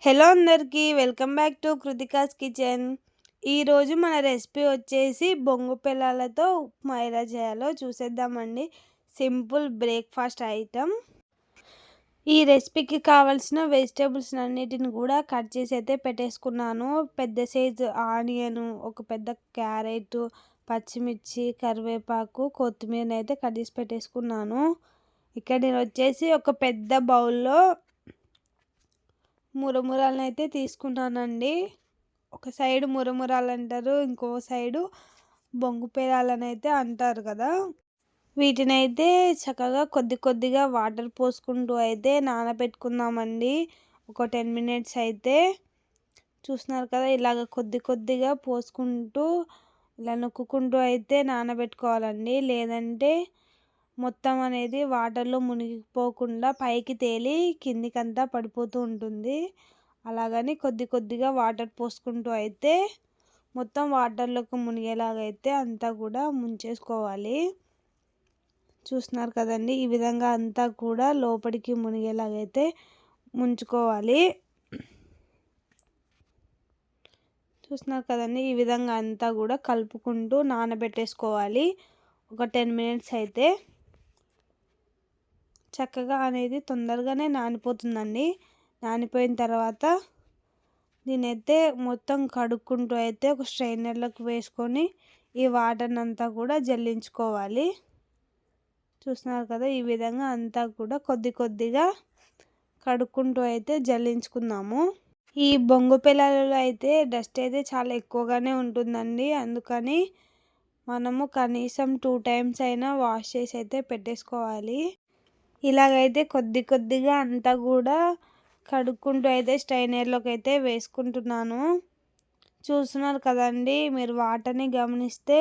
Hello అందరికీ welcome back to Kritika's kitchen. ఈరోజు మన రెసిపీ వచ్చేసి బొంగు పిల్లలతో ఉప్మా ఎలా చేయాలో చూసేద్దామండి. Simple breakfast item. ఈ రెసిపీకి కావాల్సిన వెజిటేబుల్స్ అన్నిటిని కూడా కట్ చేసి అయితే పెట్టేసుకున్నాను. పెద్ద సైజు ఆనియన్, ఒక పెద్ద క్యారెట్, పచ్చిమిర్చి, కరివేపాకు, కొత్తిమీరని అయితే కట్ చేసి పెట్టేసుకున్నాను. ఇక్కడ నేను వచ్చేసి ఒక పెద్ద బౌల్లో మురమురాలను అయితే తీసుకున్నానండి. ఒక సైడు మురమురాలు అంటారు, ఇంకో సైడు బొంగు పేరాలని అయితే అంటారు కదా. వీటిని అయితే చక్కగా కొద్ది కొద్దిగా వాటర్ పోసుకుంటూ అయితే నానబెట్టుకుందామండి. ఒక 10 మినిట్స్ అయితే చూస్తున్నారు కదా, ఇలాగ కొద్ది కొద్దిగా పోసుకుంటూ ఇలా నొక్కుంటూ అయితే నానబెట్టుకోవాలండి. లేదంటే మొత్తం అనేది వాటర్లో మునిగిపోకుండా పైకి తేలి కిందికంతా పడిపోతూ ఉంటుంది. అలాగని కొద్ది కొద్దిగా వాటర్ పోసుకుంటూ అయితే మొత్తం వాటర్లోకి మునిగేలాగైతే అంతా కూడా ముంచేసుకోవాలి. చూస్తున్నారు కదండి, ఈ విధంగా అంతా కూడా లోపలికి మునిగేలాగైతే ముంచుకోవాలి. చూస్తున్నారు కదండి, ఈ విధంగా అంతా కూడా కలుపుకుంటూ నానబెట్టేసుకోవాలి. ఒక 10 మినిట్స్ అయితే చక్కగా అనేది తొందరగానే నానిపోతుందండి. నానిపోయిన తర్వాత దీనైతే మొత్తం కడుక్కుంటూ అయితే ఒక స్ట్రైనర్లోకి వేసుకొని ఈ వాటర్ని అంతా కూడా జల్లించుకోవాలి. చూస్తున్నారు కదా, ఈ విధంగా అంతా కూడా కొద్ది కొద్దిగా కడుక్కుంటూ అయితే జల్లించుకుందాము. ఈ బొంగు పిల్లలలో అయితే డస్ట్ అయితే చాలా ఎక్కువగానే ఉంటుందండి. అందుకని మనము కనీసం 2 టైమ్స్ అయినా వాష్ చేసి అయితే పెట్టేసుకోవాలి. ఇలాగైతే కొద్ది కొద్దిగా అంతా కూడా కడుక్కుంటూ అయితే స్ట్రైనర్లోకి అయితే వేసుకుంటున్నాను. చూస్తున్నారు కదండి, మీరు వాటర్ని గమనిస్తే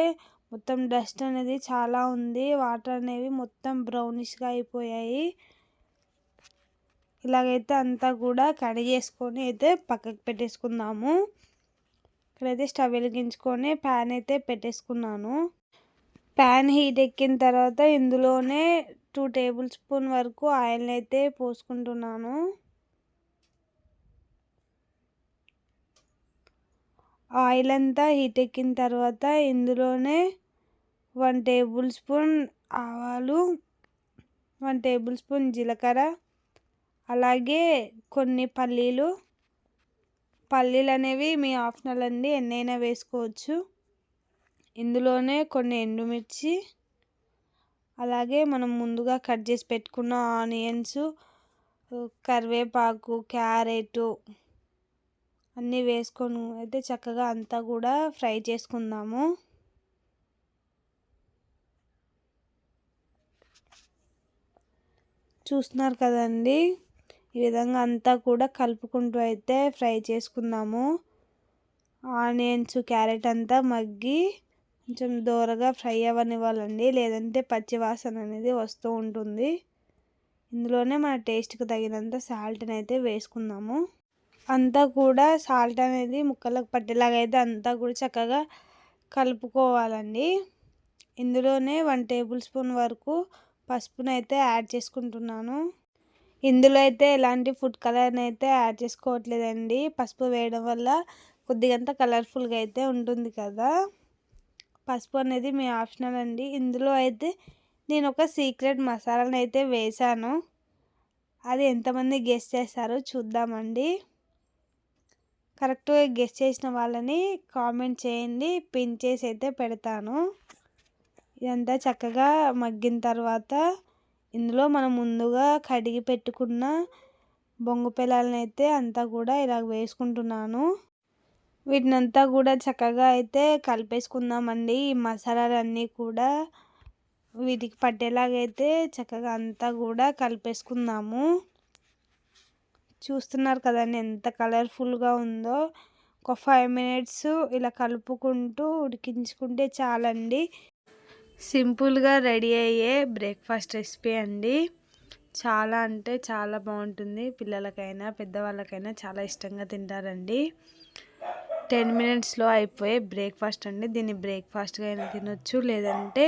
మొత్తం డస్ట్ అనేది చాలా ఉంది. వాటర్ అనేవి మొత్తం బ్రౌనిష్గా అయిపోయాయి. ఇలాగైతే అంతా కూడా కడిగేసుకొని అయితే పక్కకు పెట్టేసుకుందాము. ఇక్కడైతే స్టవ్ వెలిగించుకొని ప్యాన్ అయితే పెట్టేసుకున్నాను. ప్యాన్ హీట్ ఎక్కిన తర్వాత ఇందులోనే 2 టేబుల్ స్పూన్ వరకు ఆయిల్ని అయితే పోసుకుంటున్నాను. ఆయిల్ అంతా హీట్ ఎక్కిన తర్వాత ఇందులోనే 1 టేబుల్ స్పూన్ ఆవాలు, 1 టేబుల్ స్పూన్ జీలకర్ర, అలాగే కొన్ని పల్లీలు అనేవి మీ ఆప్షనల్ అండి, ఎన్నైనా వేసుకోవచ్చు. ఇందులోనే కొన్ని ఎండుమిర్చి, అలాగే మనం ముందుగా కట్ చేసి పెట్టుకున్న ఆనియన్స్, కరివేపాకు, క్యారెట్ అన్నీ వేసుకొని అయితే చక్కగా అంతా కూడా ఫ్రై చేసుకుందాము. చూస్తున్నారు కదండి, ఈ విధంగా అంతా కూడా కలుపుకుంటూ అయితే ఫ్రై చేసుకుందాము. ఆనియన్స్, క్యారెట్ అంతా మగ్గి కొంచెం దోరగా ఫ్రై అవ్వనివ్వాలండి, లేదంటే పచ్చి వాసన అనేది వస్తూ ఉంటుంది. ఇందులోనే మన టేస్ట్కి తగినంత సాల్ట్ని అయితే వేసుకుందాము. అంతా కూడా సాల్ట్ అనేది ముక్కలకు పట్టేలాగా అయితే అంతా కూడా చక్కగా కలుపుకోవాలండి. ఇందులోనే 1 టేబుల్ స్పూన్ వరకు పసుపును అయితే యాడ్ చేసుకుంటున్నాను. ఇందులో అయితే ఎలాంటి ఫుడ్ కలర్ని అయితే యాడ్ చేసుకోవట్లేదండి. పసుపు వేయడం వల్ల కొద్దిగంత కలర్ఫుల్గా అయితే ఉంటుంది కదా. పసుపు అనేది మీ ఆప్షనల్ అండి. ఇందులో అయితే నేను ఒక సీక్రెట్ మసాలాను అయితే వేశాను. అది ఎంతమంది గెస్ చేస్తారో చూద్దామండి. కరెక్ట్గా గెస్ చేసిన వాళ్ళని కామెంట్ చేయండి, పిన్ చేసి అయితే పెడతాను. ఇదంతా చక్కగా మగ్గిన తర్వాత ఇందులో మనం ముందుగా కడిగి పెట్టుకున్న బొంగు పిల్లలని అయితే అంతా కూడా ఇలా వేసుకుంటున్నాను. వీటినంతా కూడా చక్కగా అయితే కలిపేసుకుందామండి. ఈ మసాలాలన్నీ కూడా వీటికి పట్టేలాగైతే చక్కగా అంతా కూడా కలిపేసుకుందాము. చూస్తున్నారు కదండి ఎంత కలర్ఫుల్గా ఉందో. ఒక 5 మినిట్స్ ఇలా కలుపుకుంటూ ఉడికించుకుంటే చాలండి. సింపుల్గా రెడీ అయ్యే బ్రేక్ఫాస్ట్ రెసిపీ అండి. చాలా అంటే చాలా బాగుంటుంది. పిల్లలకైనా పెద్దవాళ్ళకైనా చాలా ఇష్టంగా తింటారండి. 10 మినిట్స్లో అయిపోయే బ్రేక్ఫాస్ట్ అండి. దీన్ని బ్రేక్ఫాస్ట్గా అయినా తినొచ్చు, లేదంటే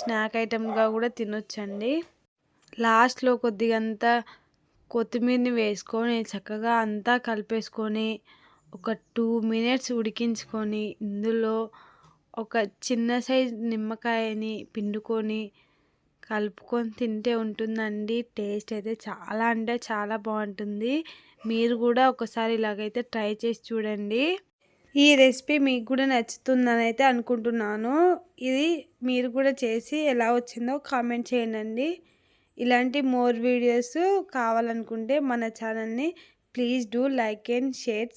స్నాక్ ఐటమ్గా కూడా తినొచ్చండి. లాస్ట్లో కొద్దిగంత కొత్తిమీరని వేసుకొని చక్కగా అంతా కలిపేసుకొని ఒక 2 మినిట్స్ ఉడికించుకొని ఇందులో ఒక చిన్న సైజ్ నిమ్మకాయని పిండుకొని కలుపుకొని తింటే ఉంటుందండి. టేస్ట్ అయితే చాలా అంటే చాలా బాగుంటుంది. మీరు కూడా ఒకసారి ఇలాగైతే ట్రై చేసి చూడండి. ఈ రెసిపీ మీకు కూడా నచ్చుతుందని అయితే అనుకుంటున్నాను. ఇది మీరు కూడా చేసి ఎలా వచ్చిందో కామెంట్ చేయండి. ఇలాంటి మోర్ వీడియోస్ కావాలనుకుంటే మన ఛానల్ని please do like and share